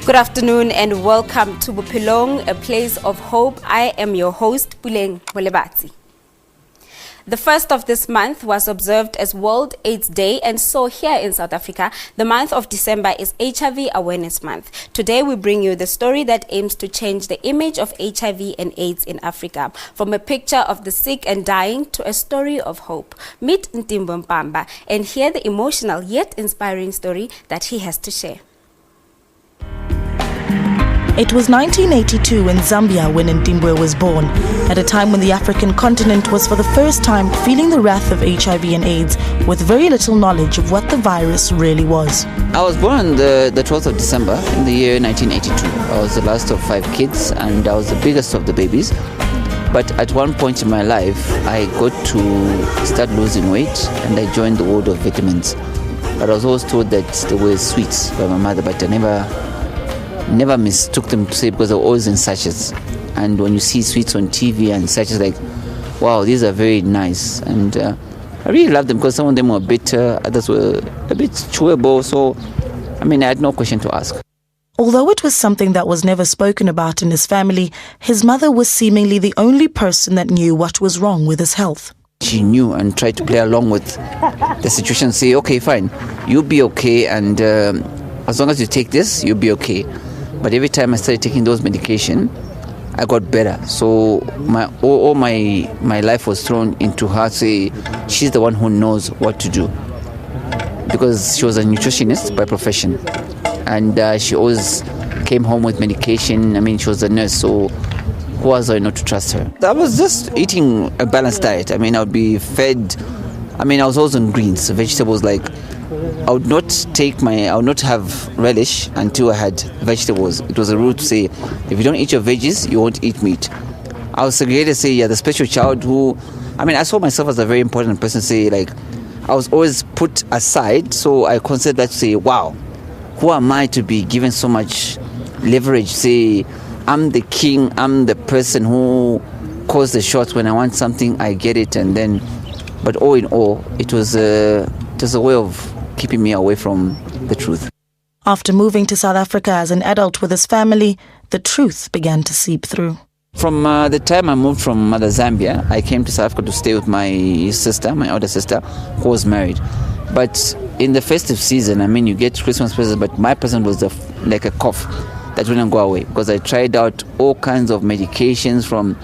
Good afternoon and welcome to Bophelong, a place of hope. I am your host, Puleng Molebatsi. The first of this month was observed as World AIDS Day, and so here in South Africa, the month of December is HIV Awareness Month. Today we bring you the story that aims to change the image of HIV and AIDS in Africa, from a picture of the sick and dying to a story of hope. Meet Ntimbo Mpamba and hear the emotional yet inspiring story that he has to share. It was 1982 in Zambia when Ntimbo was born, at a time when the African continent was for the first time feeling the wrath of HIV and AIDS, with very little knowledge of what the virus really was. I was born on the 12th of December in the year 1982. I was the last of 5 kids and I was the biggest of the babies. But at one point in my life, I got to start losing weight and I joined the world of vitamins. But I was always told that they were sweets by my mother, but I never mistook them to say, because they're always in sachets. And when you see sweets on TV and sachets, like, wow, these are very nice. And I really loved them because some of them were bitter, others were a bit chewable. So, I had no question to ask. Although it was something that was never spoken about in his family, his mother was seemingly the only person that knew what was wrong with his health. She knew and tried to play along with the situation, say, okay, fine, you'll be okay, and as long as you take this, you'll be okay. But every time I started taking those medication, I got better. So all my life was thrown into her. Say she's the one who knows what to do, because she was a nutritionist by profession, and she always came home with medication. She was a nurse, so who was I not to trust her? I was just eating a balanced diet. I would be fed. I was always on greens, vegetables. Like I would not have relish until I had vegetables. It was a rule to say, if you don't eat your veggies, you won't eat meat. I was segregated, say, the special child who, I saw myself as a very important person, say, like, I was always put aside, so I considered that to say, wow, who am I to be given so much leverage? Say, I'm the king, I'm the person who calls the shots. When I want something, I get it, and then, but all in all, it was just a way of keeping me away from the truth. After moving to South Africa as an adult with his family, the truth began to seep through. From the time I moved from Mother Zambia, I came to South Africa to stay with my sister, my older sister, who was married. But in the festive season, you get Christmas presents, but my present was like a cough that wouldn't go away, because I tried out all kinds of medications, from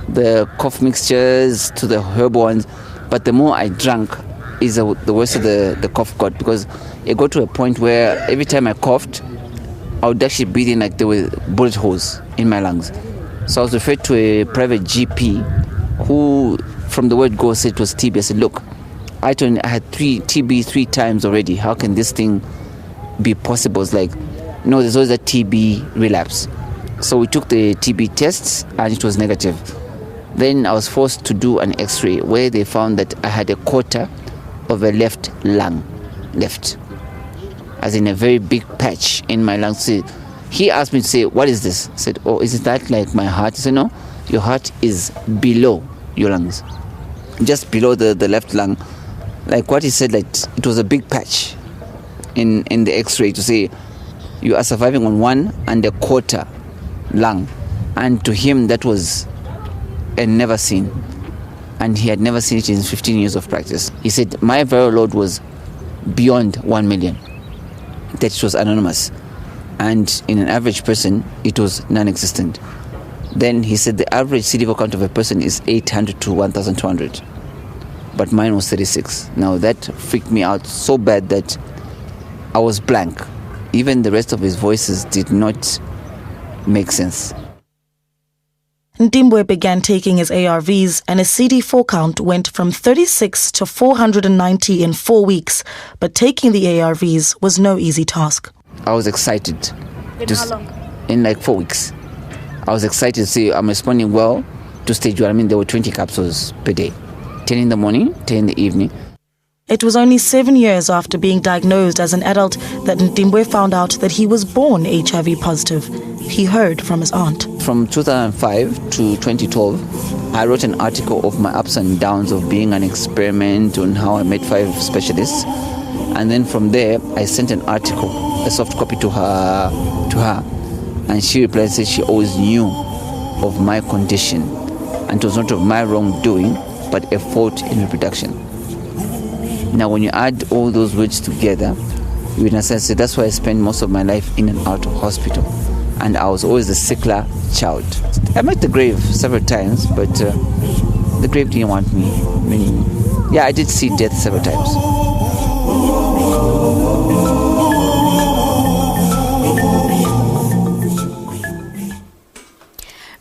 the cough mixtures to the herbal ones. But the more I drank, the worse the cough got, because it got to a point where every time I coughed, I would actually breathe in like there were bullet holes in my lungs. So I was referred to a private GP who, from the word go, said it was TB. I said, look, I had TB 3 times already. How can this thing be possible? It's like, no, there's always a TB relapse. So we took the TB tests and it was negative. Then I was forced to do an X-ray where they found that I had a quarter of a left lung, as in a very big patch in my lungs. So he asked me to say, what is this? I said, oh, is that like my heart? He said, no, your heart is below your lungs, just below the left lung. Like what he said, like it was a big patch in the X-ray to say you are surviving on 1 1/4 lung. And to him that was a never seen. And he had never seen it in 15 years of practice. He said, my viral load was beyond 1 million. That it was anonymous. And in an average person, it was non-existent. Then he said the average CD4 count of a person is 800 to 1,200. But mine was 36. Now that freaked me out so bad that I was blank. Even the rest of his voices did not make sense. Ntimbo began taking his ARVs and his CD4 count went from 36 to 490 in 4 weeks. But taking the ARVs was no easy task. I was excited. In how long? In like 4 weeks. I was excited to say I'm responding well to stage 1. There were 20 capsules per day. 10 in the morning, 10 in the evening. It was only 7 years after being diagnosed as an adult that Ntimbwe found out that he was born HIV positive. He heard from his aunt. From 2005 to 2012, I wrote an article of my ups and downs of being an experiment on how I met 5 specialists. And then from there, I sent an article, a soft copy to her. And she replied and said she always knew of my condition. And it was not of my wrongdoing, but a fault in reproduction. Now, when you add all those words together, you in a sense, that's why I spent most of my life in and out of hospital. And I was always the sickler child. I met the grave several times, but the grave didn't want me. I mean, yeah, I did see death several times.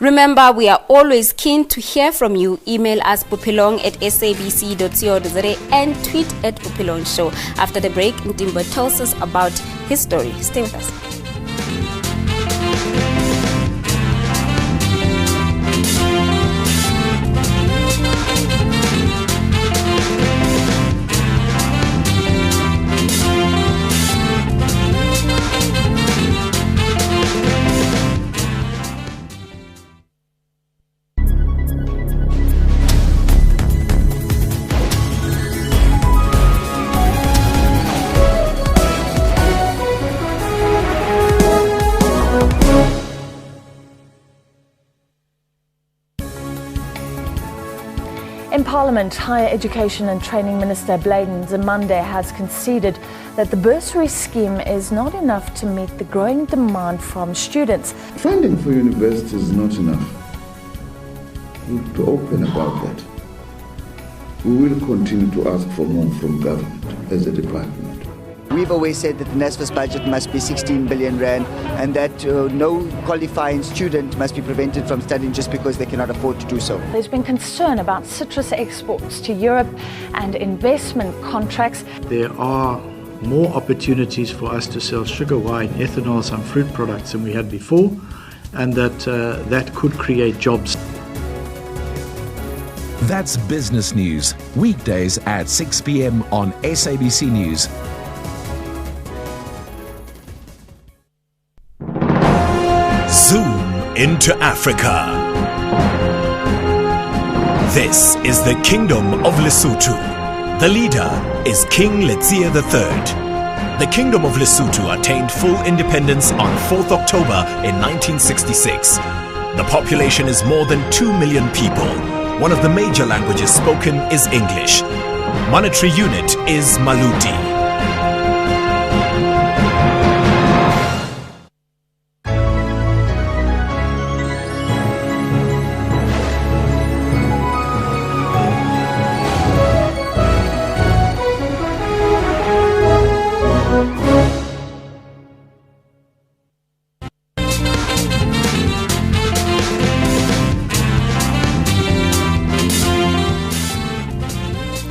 Remember, we are always keen to hear from you. Email us bophelong@sabc.co.za and tweet at Bophelong Show. After the break, Ntimbo tells us about his story. Stay with us. In Parliament, Higher Education and Training Minister Bladen Zamande has conceded that the bursary scheme is not enough to meet the growing demand from students. Funding for universities is not enough. We'll be open about that. We will continue to ask for more from government as a department. We've always said that the NSFAS budget must be 16 billion rand and that no qualifying student must be prevented from studying just because they cannot afford to do so. There's been concern about citrus exports to Europe and investment contracts. There are more opportunities for us to sell sugar, wine, ethanol, some fruit products than we had before, and that could create jobs. That's business news, weekdays at 6 p.m. on SABC News. Zoom into Africa. This is the Kingdom of Lesotho. The leader is King Letsie III. The Kingdom of Lesotho attained full independence on 4th October in 1966. The population is more than 2 million people. One of the major languages spoken is English. Monetary unit is Maluti.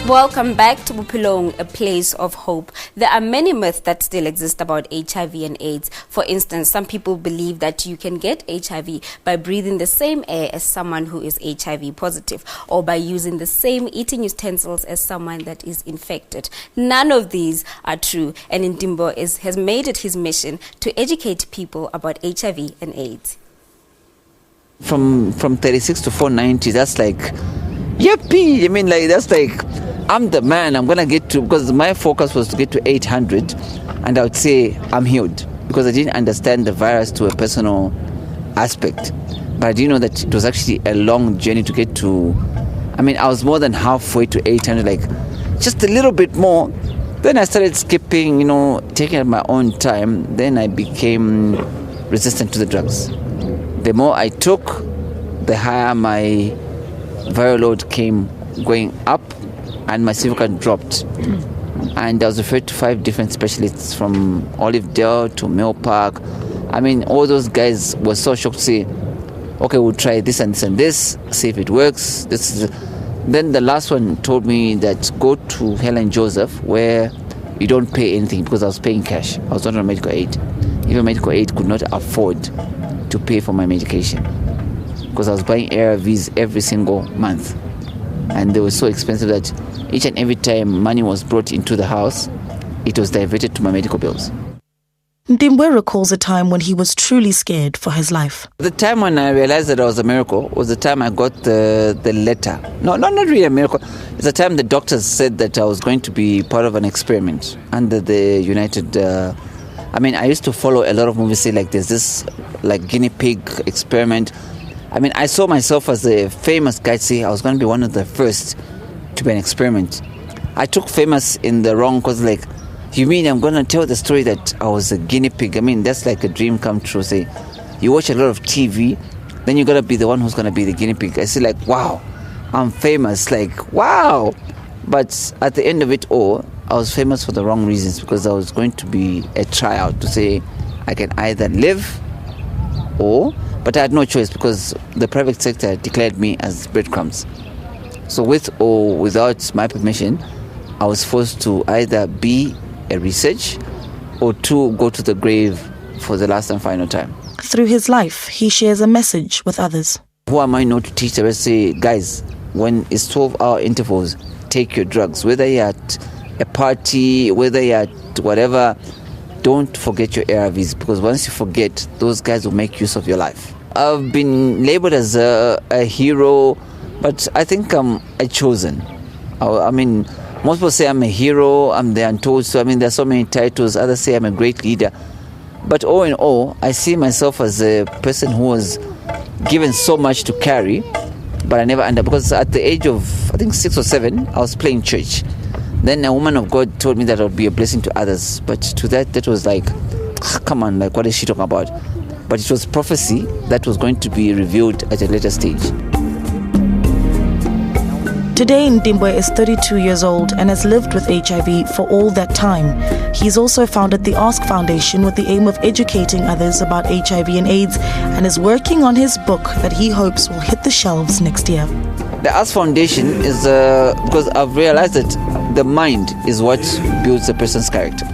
Welcome back to Bophelong, a place of hope. There are many myths that still exist about HIV and AIDS. For instance, some people believe that you can get HIV by breathing the same air as someone who is HIV positive, or by using the same eating utensils as someone that is infected. None of these are true, and Ntimbo has made it his mission to educate people about HIV and AIDS. From 36 to 490, that's like, yippee! I mean, like, that's like, I'm the man. I'm going to get to, because my focus was to get to 800, and I would say I'm healed, because I didn't understand the virus to a personal aspect. But I didn't know that it was actually a long journey to get to, I mean, I was more than halfway to 800, like just a little bit more. Then I started skipping, taking at my own time. Then I became resistant to the drugs. The more I took, the higher my viral load came going up, and my CV card dropped. And I was referred to 5 different specialists, from Olive Dale to Mill Park. I mean, all those guys were so shocked to say, okay, we'll try this and this and this, see if it works. Then the last one told me that go to Helen Joseph, where you don't pay anything, because I was paying cash. I was not on medical aid. Even medical aid could not afford to pay for my medication, because I was buying ARVs every single month. and they were so expensive that each and every time money was brought into the house, it was diverted to my medical bills. Ndimbwe recalls a time when he was truly scared for his life. The time when I realized that I was a miracle was the time I got the letter. No, not really a miracle. It's the time the doctors said that I was going to be part of an experiment under the United... I used to follow a lot of movies, say like there's this like guinea pig experiment. I saw myself as a famous guy, say I was going to be one of the first to be an experiment. I took famous in the wrong, because like, you mean I'm going to tell the story that I was a guinea pig? That's like a dream come true. Say, you watch a lot of TV, then you got to be the one who's going to be the guinea pig. I say like, wow, I'm famous, like, wow. But at the end of it all, I was famous for the wrong reasons, because I was going to be a tryout to say I can either live but I had no choice, because the private sector declared me as breadcrumbs. So with or without my permission, I was forced to either be a research or to go to the grave for the last and final time. Through his life, he shares a message with others. Who am I not to teach the rest? Say, guys, when it's 12-hour intervals, take your drugs. Whether you're at a party, whether you're at whatever, don't forget your ARVs, because once you forget, those guys will make use of your life. I've been labeled as a hero, but I think I'm a chosen. Most people say I'm a hero, I'm the untold, so there's so many titles. Others say I'm a great leader. But all in all, I see myself as a person who was given so much to carry, but I never ended up, because at the age of, I think 6 or 7, I was playing church. Then a woman of God told me that I would be a blessing to others. But to that was like, come on, like what is she talking about? But it was prophecy that was going to be revealed at a later stage. Today, Ndimbwe is 32 years old and has lived with HIV for all that time. He's also founded the Ask Foundation with the aim of educating others about HIV and AIDS, and is working on his book that he hopes will hit the shelves next year. The Ask Foundation is because I've realized that the mind is what builds a person's character.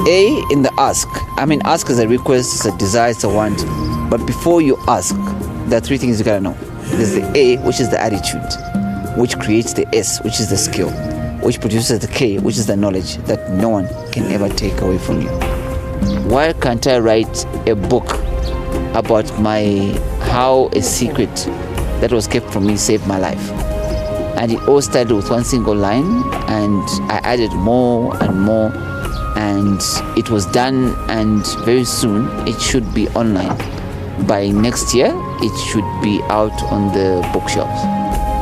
A, in the ask. Ask is a request, it's a desire, it's a want. But before you ask, there are 3 things you gotta know. There's the A, which is the attitude, which creates the S, which is the skill, which produces the K, which is the knowledge that no one can ever take away from you. Why can't I write a book about how a secret that was kept from me saved my life? And it all started with one single line, and I added more and more, and it was done, and very soon it should be online. By next year, it should be out on the bookshelves.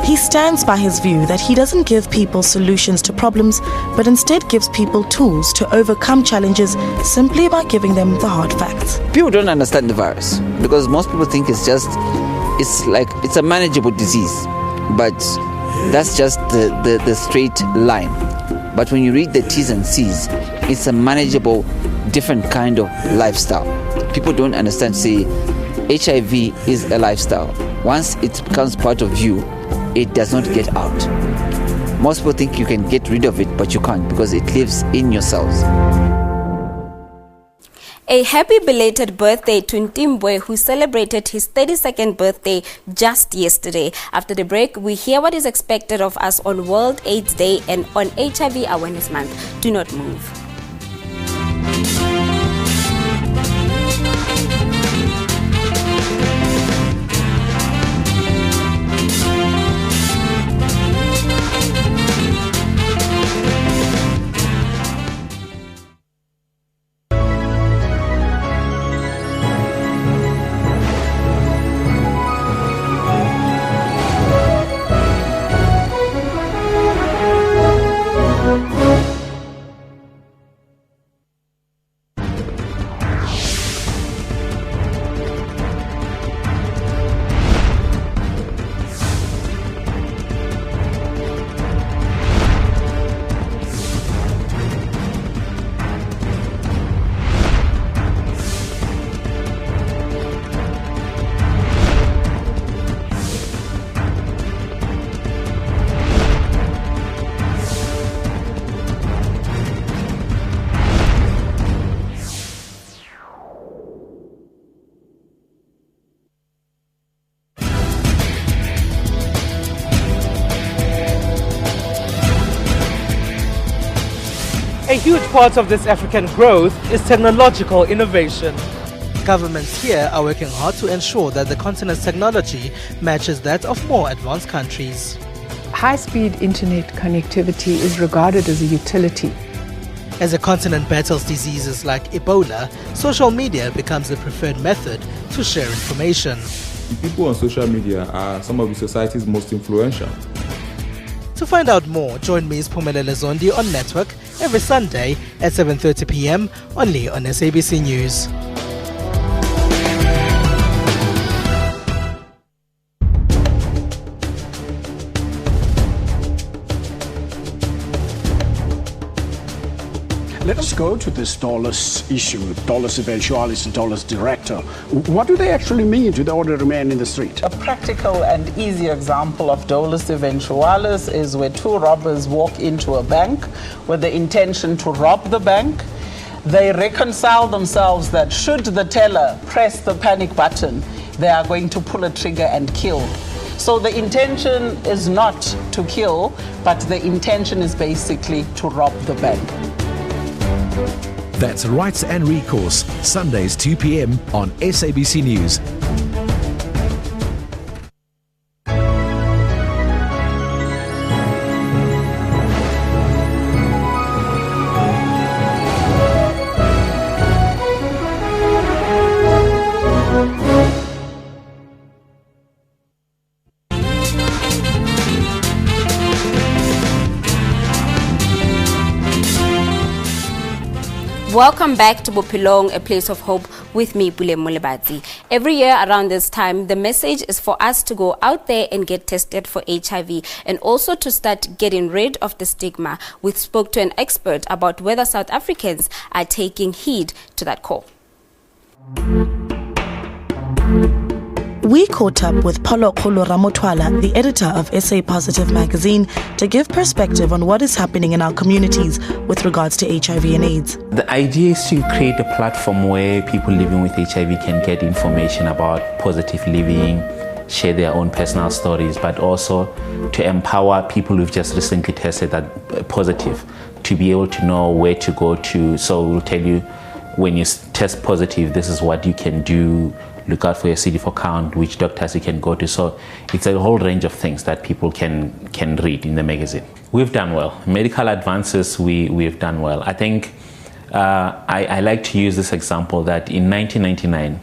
He stands by his view that he doesn't give people solutions to problems, but instead gives people tools to overcome challenges simply by giving them the hard facts. People don't understand the virus, because most people think it's a manageable disease, but that's just the straight line. But when you read the T's and C's, it's a manageable, different kind of lifestyle. People don't understand, say, HIV is a lifestyle. Once it becomes part of you, it does not get out. Most people think you can get rid of it, but you can't, because it lives in your cells. A happy belated birthday to Ndimbwe, who celebrated his 32nd birthday just yesterday. After the break, we hear what is expected of us on World AIDS Day and on HIV Awareness Month. Do not move. A huge part of this African growth is technological innovation. Governments here are working hard to ensure that the continent's technology matches that of more advanced countries. High-speed internet connectivity is regarded as a utility. As the continent battles diseases like Ebola, social media becomes the preferred method to share information. People on social media are some of the society's most influential. To find out more, join me, Phumelele Zondi, on Network every Sunday at 7:30 p.m. only on SABC News. Let us go to this dolus issue, dolus eventualis and dolus director. What do they actually mean to the ordinary man in the street? A practical and easy example of dolus eventualis is where two robbers walk into a bank with the intention to rob the bank. They reconcile themselves that should the teller press the panic button, they are going to pull a trigger and kill. So the intention is not to kill, but the intention is basically to rob the bank. That's Rights and Recourse, Sundays 2 p.m. on SABC News. Welcome back to Bophelong, a place of hope, with me, Buleng Molebatsi. Every year around this time, the message is for us to go out there and get tested for HIV and also to start getting rid of the stigma. We spoke to an expert about whether South Africans are taking heed to that call. We caught up with Polokgolo Ramotwala, the editor of SA Positive magazine, to give perspective on what is happening in our communities with regards to HIV and AIDS. The idea is to create a platform where people living with HIV can get information about positive living, share their own personal stories, but also to empower people who've just recently tested that positive to be able to know where to go to. So we'll tell you, when you test positive, this is what you can do. Look out for your CD4 count, which doctors you can go to. So it's a whole range of things that people can read in the magazine. We've done well. Medical advances, we've done well. I think I like to use this example that in 1999,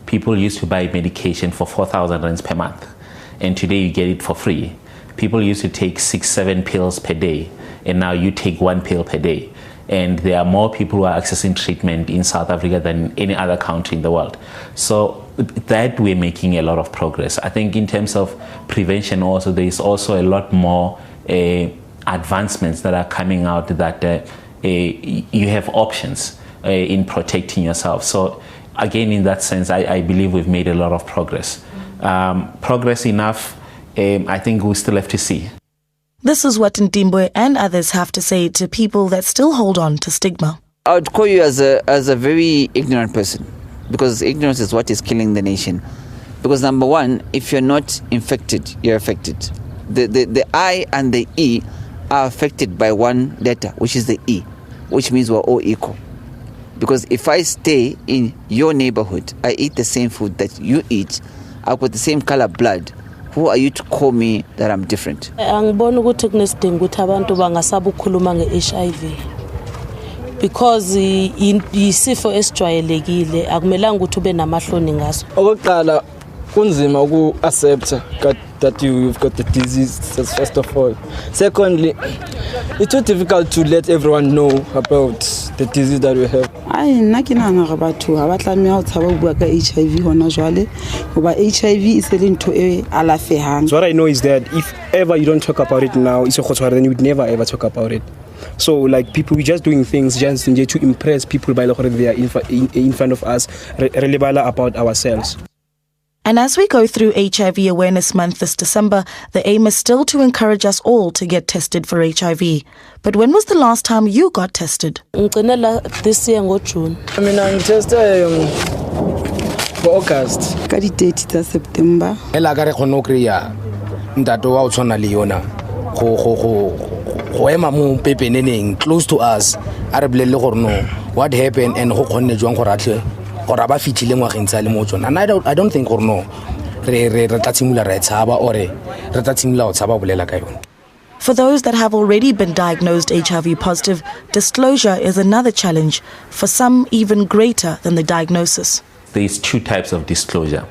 people used to buy medication for 4,000 rands per month. And today you get it for free. People used to take 6-7 pills per day. And now you take 1 pill per day. And there are more people who are accessing treatment in South Africa than any other country in the world. So that we're making a lot of progress. I think in terms of prevention also, there is also a lot more advancements that are coming out that you have options in protecting yourself. So again, in that sense, I believe we've made a lot of progress. Progress enough, I think we still have to see. This is what Ntimbwe and others have to say to people that still hold on to stigma. I would call you as a very ignorant person, because ignorance is what is killing the nation. Because number one, if you're not infected, you're affected. The I and the E are affected by one letter, which is the E, which means we're all equal. Because if I stay in your neighborhood, I eat the same food that you eat, I've got the same color blood, who are you to call me that I'm different? Angibona ukuthi kunesidingo ukuthi abantu bangasaba ukukhuluma nge-HIV because yisifo esijwayelekile, akumelanga ukuthi ube namahloni ngaso. Okokuqala kunzima uku-accept that you've got the disease, first of all. Secondly, it's too difficult to let everyone know about the disease that we have. Nna ke nahana re batho ha ba tlameha ho tshaba ho bua ka HIV hona jwale hoba HIV is le ntho e alafehang. So what I know is that if ever you don't talk about it now, it's a then you would never ever talk about it. So like people, we're just doing things just to impress people by they are in front of us, really about ourselves. And as we go through HIV Awareness Month this December, the aim is still to encourage us all to get tested for HIV. But when was the last time you got tested? This year in June. I mean, I'm tested for August. Ka di date tsa September. Ela ka re khono kriya ndato wa o tshwana le yona go go ema mo pepeneneng close to us a re bolelle gore no what happened and go kgonne jwang gore atle gore ba fitlhile ngwageng tsa le mo tsona. And I don't think gore no re tla tshimula re tshaba or re tla tshimula go tshaba bolela ka yona. For those that have already been diagnosed HIV positive, disclosure is another challenge, for some even greater than the diagnosis. There's two types of disclosure.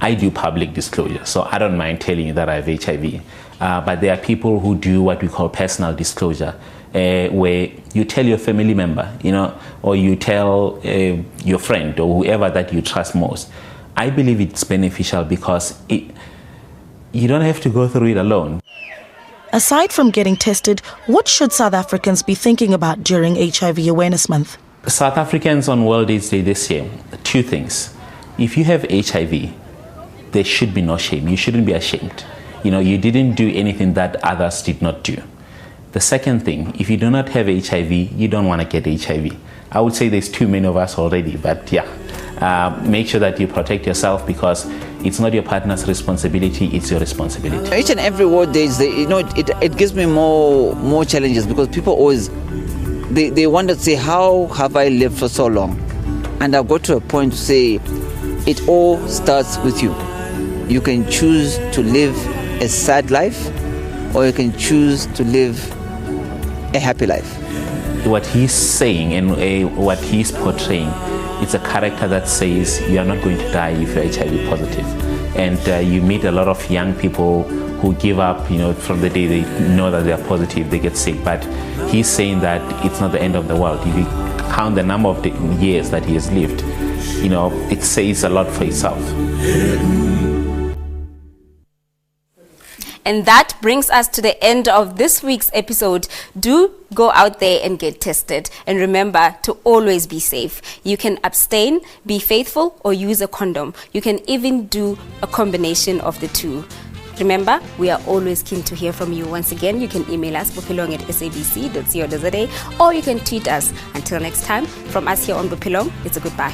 I do public disclosure, so I don't mind telling you that I have HIV. But there are people who do what we call personal disclosure, where you tell your family member, or you tell your friend or whoever that you trust most. I believe it's beneficial because you don't have to go through it alone. Aside from getting tested, what should South Africans be thinking about during HIV Awareness Month? South Africans on World AIDS Day this year, two things. If you have HIV, there should be no shame. You shouldn't be ashamed. You didn't do anything that others did not do. The second thing, if you do not have HIV, you don't want to get HIV. I would say there's too many of us already, but make sure that you protect yourself because it's not your partner's responsibility, it's your responsibility. Each and every World Day, it gives me more challenges because people always, they wonder to say, how have I lived for so long? And I've got to a point to say, it all starts with you. You can choose to live a sad life or you can choose to live a happy life. What he's saying and what he's portraying, it's a character that says you are not going to die if you're HIV positive. And you meet a lot of young people who give up, from the day they know that they are positive, they get sick. But he's saying that it's not the end of the world. If you count the number of the years that he has lived, it says a lot for itself. And that brings us to the end of this week's episode. Do go out there and get tested. And remember to always be safe. You can abstain, be faithful, or use a condom. You can even do a combination of the two. Remember, we are always keen to hear from you. Once again, you can email us bophelong@sabc.co.za or you can tweet us. Until next time, from us here on Bophelong, it's a goodbye.